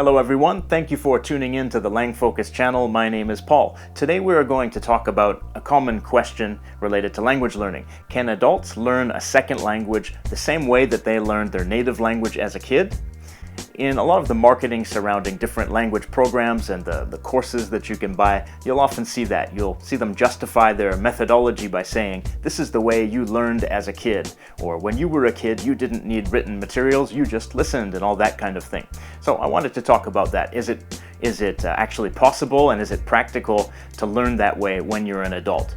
Hello everyone, thank you for tuning in to the Lang Focus channel. My name is Paul. Today we are going to talk about a common question related to language learning. Can adults learn a second language the same way that they learned their native language as a kid? In a lot of the marketing surrounding different language programs and the courses that you can buy, you'll often see that. You'll see them justify their methodology by saying, this is the way you learned as a kid, or when you were a kid you didn't need written materials, you just listened, and all that kind of thing. So I wanted to talk about that. Is it actually possible, and is it practical to learn that way when you're an adult?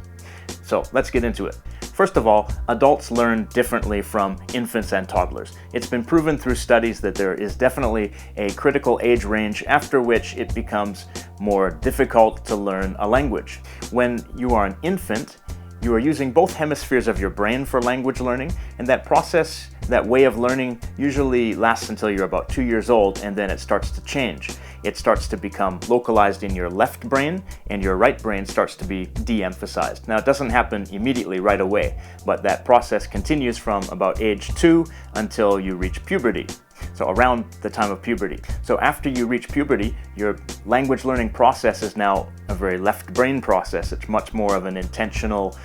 So let's get into it. First of all, adults learn differently from infants and toddlers. It's been proven through studies that there is definitely a critical age range after which it becomes more difficult to learn a language. When you are an infant, you are using both hemispheres of your brain for language learning, and that process, that way of learning, usually lasts until you're about 2 years old, and then it starts to change. It starts to become localized in your left brain, and your right brain starts to be de-emphasized. Now, it doesn't happen immediately right away, but that process continues from about age 2 until you reach puberty. So around the time of puberty. So after you reach puberty, your language learning process is now a very left brain process. It's much more of an intentional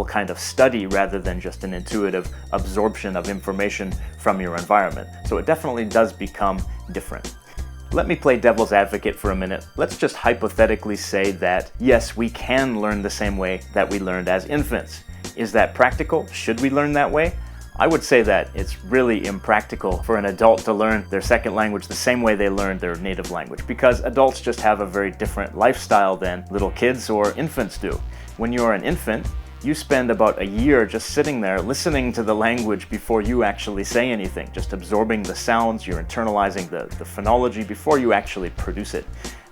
kind of study rather than just an intuitive absorption of information from your environment. So it definitely does become different. Let me play devil's advocate for a minute. Let's just hypothetically say that, yes, we can learn the same way that we learned as infants. Is that practical? Should we learn that way? I would say that it's really impractical for an adult to learn their second language the same way they learned their native language, because adults just have a very different lifestyle than little kids or infants do. When you're an infant, you spend about a year just sitting there listening to the language before you actually say anything, just absorbing the sounds, you're internalizing the phonology before you actually produce it.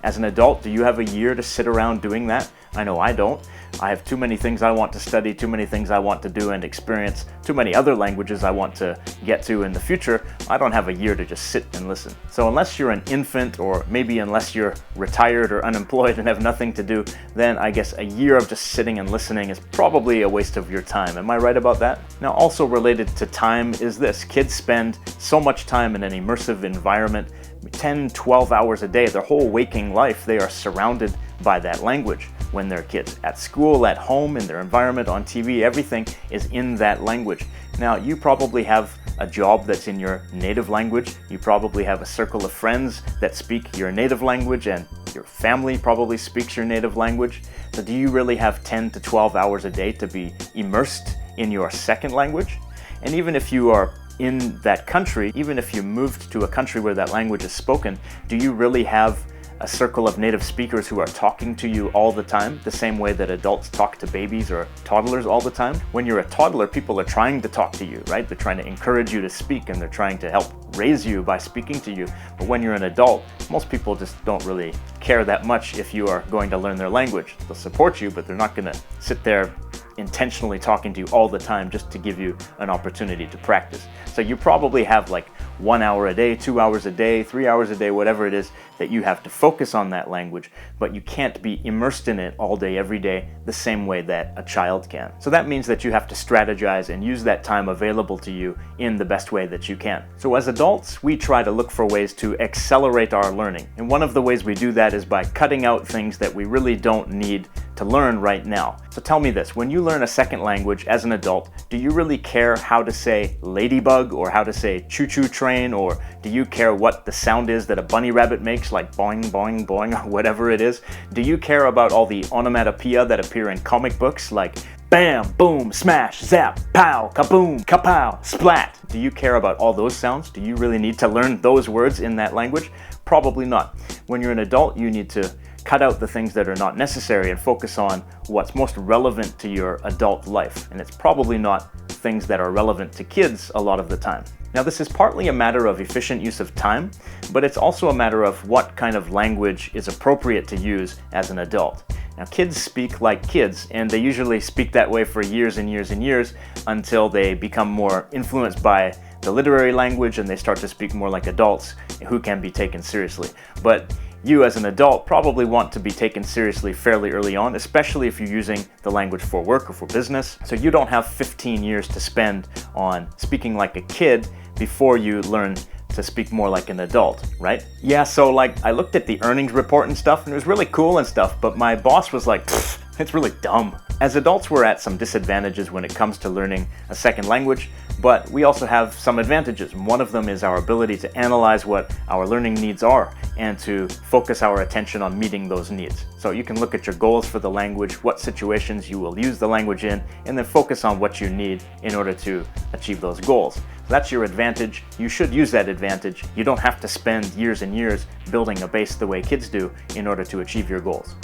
As an adult, do you have a year to sit around doing that? I know I don't. I have too many things I want to study, too many things I want to do and experience, too many other languages I want to get to in the future. I don't have a year to just sit and listen. So unless you're an infant, or maybe unless you're retired or unemployed and have nothing to do, then I guess a year of just sitting and listening is probably a waste of your time. Am I right about that? Now, also related to time is this. Kids spend so much time in an immersive environment, 10, 12 hours a day. Their whole waking life, they are surrounded by that language when they're kids. At school, at home, in their environment, on TV, everything is in that language. Now, you probably have a job that's in your native language. You probably have a circle of friends that speak your native language, and your family probably speaks your native language. So do you really have 10 to 12 hours a day to be immersed in your second language? And even if you are in that country, even if you moved to a country where that language is spoken, do you really have a circle of native speakers who are talking to you all the time, the same way that adults talk to babies or toddlers all the time? When you're a toddler, people are trying to talk to you, right? They're trying to encourage you to speak, and they're trying to help raise you by speaking to you. But when you're an adult, most people just don't really care that much if you are going to learn their language. They'll support you, but they're not going to sit there intentionally talking to you all the time just to give you an opportunity to practice. So you probably have like 1 hour a day, 2 hours a day, 3 hours a day, whatever it is that you have to focus on that language, but you can't be immersed in it all day, every day, the same way that a child can. So that means that you have to strategize and use that time available to you in the best way that you can. So as adults, we try to look for ways to accelerate our learning. And one of the ways we do that is by cutting out things that we really don't need to learn right now. So tell me this, when you learn a second language as an adult, do you really care how to say ladybug or how to say choo-choo train, or do you care what the sound is that a bunny rabbit makes, like boing, boing, boing, or whatever it is? Do you care about all the onomatopoeia that appear in comic books, like bam, boom, smash, zap, pow, kaboom, kapow, splat? Do you care about all those sounds? Do you really need to learn those words in that language? Probably not. When you're an adult, you need to cut out the things that are not necessary and focus on what's most relevant to your adult life. And it's probably not things that are relevant to kids a lot of the time. Now, this is partly a matter of efficient use of time, but it's also a matter of what kind of language is appropriate to use as an adult. Now, kids speak like kids, and they usually speak that way for years and years and years until they become more influenced by the literary language and they start to speak more like adults who can be taken seriously. But you as an adult probably want to be taken seriously fairly early on, especially if you're using the language for work or for business. So you don't have 15 years to spend on speaking like a kid before you learn to speak more like an adult, right? Yeah, so like I looked at the earnings report and stuff, and it was really cool and stuff, but my boss was like, it's really dumb. As adults, we're at some disadvantages when it comes to learning a second language, but we also have some advantages. One of them is our ability to analyze what our learning needs are and to focus our attention on meeting those needs. So you can look at your goals for the language, what situations you will use the language in, and then focus on what you need in order to achieve those goals. So that's your advantage. You should use that advantage. You don't have to spend years and years building a base the way kids do in order to achieve your goals.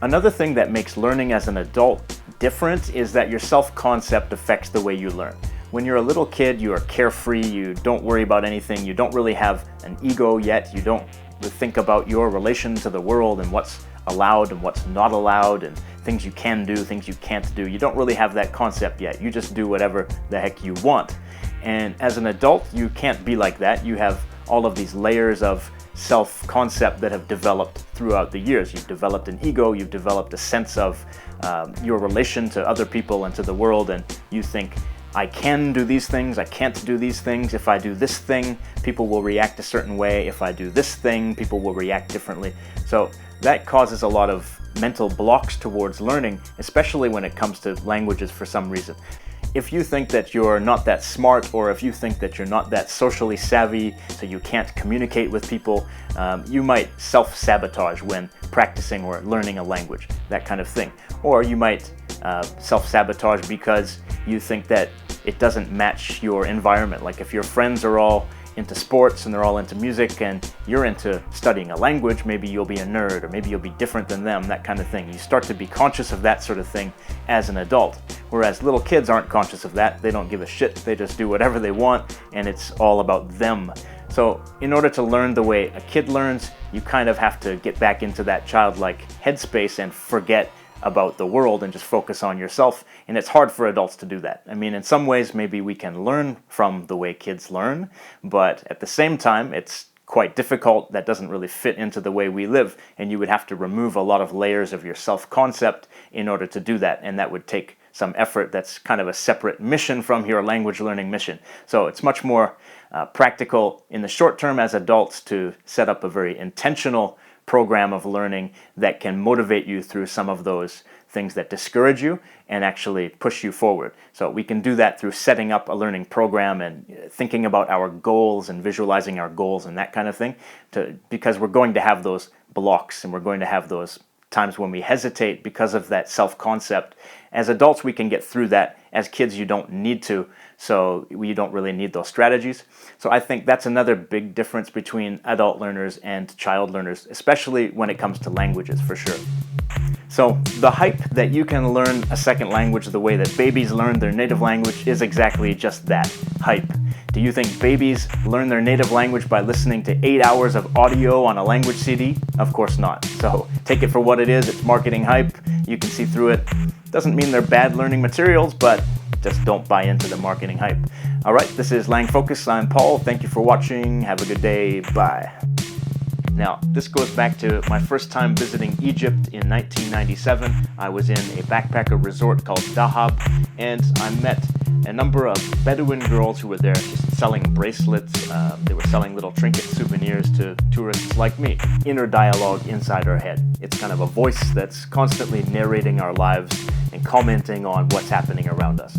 Another thing that makes learning as an adult different is that your self-concept affects the way you learn. When you're a little kid, you are carefree, you don't worry about anything, you don't really have an ego yet, you don't think about your relation to the world and what's allowed and what's not allowed and things you can do, things you can't do. You don't really have that concept yet. You just do whatever the heck you want. And as an adult, you can't be like that. You have all of these layers of self-concept that have developed throughout the years. You've developed an ego, you've developed a sense of your relation to other people and to the world, and you think, I can do these things, I can't do these things. If I do this thing, people will react a certain way. If I do this thing, people will react differently. So that causes a lot of mental blocks towards learning, especially when it comes to languages for some reason. If you think that you're not that smart, or if you think that you're not that socially savvy, so you can't communicate with people, you might self-sabotage when practicing or learning a language, that kind of thing. Or you might self-sabotage because you think that it doesn't match your environment. Like if your friends are all into sports and they're all into music and you're into studying a language, maybe you'll be a nerd or maybe you'll be different than them, that kind of thing. You start to be conscious of that sort of thing as an adult. Whereas little kids aren't conscious of that. They don't give a shit. They just do whatever they want and it's all about them. So in order to learn the way a kid learns, you kind of have to get back into that childlike headspace and forget about the world and just focus on yourself. And it's hard for adults to do that. I mean, in some ways, maybe we can learn from the way kids learn, but at the same time, it's quite difficult. That doesn't really fit into the way we live, and you would have to remove a lot of layers of your self-concept in order to do that, and that would take some effort. That's kind of a separate mission from your language learning mission. So it's much more practical in the short term as adults to set up a very intentional program of learning that can motivate you through some of those things that discourage you and actually push you forward. So we can do that through setting up a learning program and thinking about our goals and visualizing our goals and that kind of thing, because we're going to have those blocks and we're going to have those times when we hesitate because of that self-concept. As adults, we can get through that. As kids, you don't need to, so you don't really need those strategies. So I think that's another big difference between adult learners and child learners, especially when it comes to languages, for sure. So the hype that you can learn a second language the way that babies learn their native language is exactly just that, hype. Do you think babies learn their native language by listening to 8 hours of audio on a language CD? Of course not. So take it for what it is. It's marketing hype. You can see through it. Doesn't mean they're bad learning materials, but just don't buy into the marketing hype. All right, this is Lang Focus. I'm Paul. Thank you for watching. Have a good day. Bye. Now, this goes back to my first time visiting Egypt in 1997. I was in a backpacker resort called Dahab, and I met a number of Bedouin girls who were there just selling bracelets. They were selling little trinket souvenirs to tourists like me. Inner dialogue inside our head. It's kind of a voice that's constantly narrating our lives and commenting on what's happening around us.